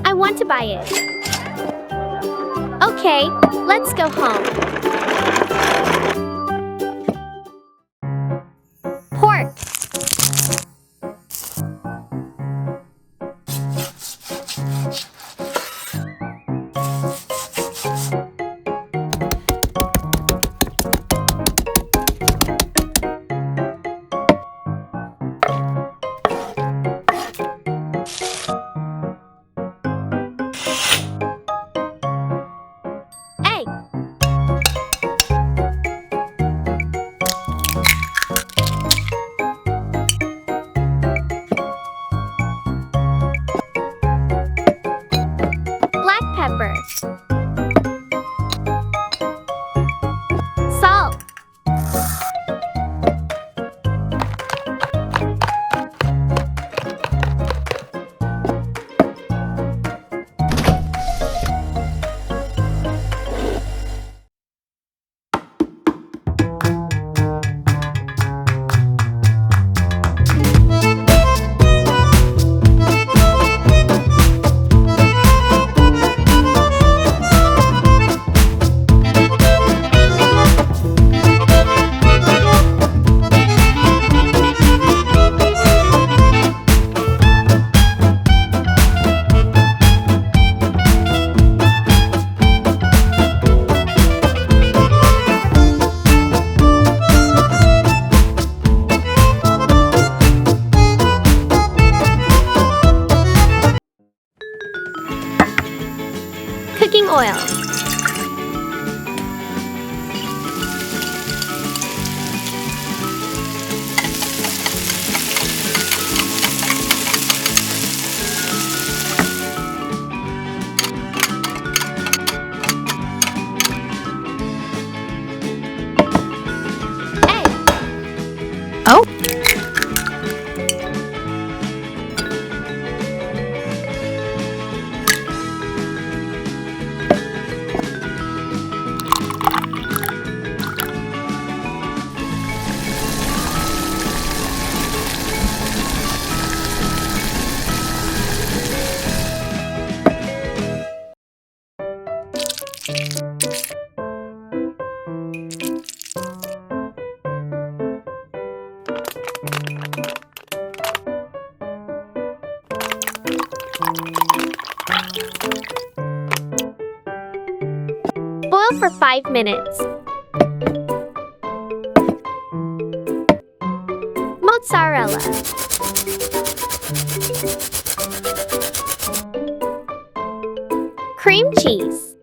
I want to buy it. Okay, let's go home. Pork. Egg. Black pepper. Salt. Cooking oil. Egg. Oh. Boil for 5 minutes. Mozzarella. Cream cheese.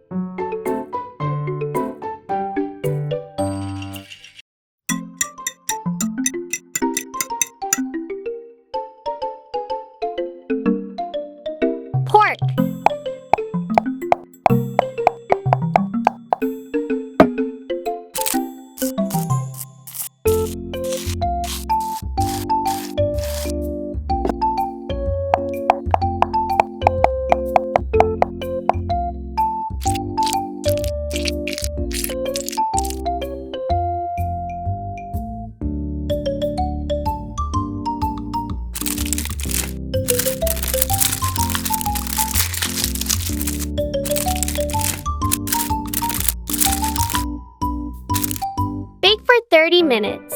Pork. Bake for 30 minutes.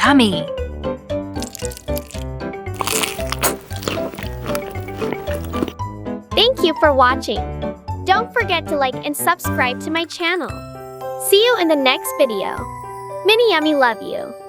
Yummy. Thank you for watching. Don't forget to like and subscribe to my channel. See you in the next video. Mini Yummy love you.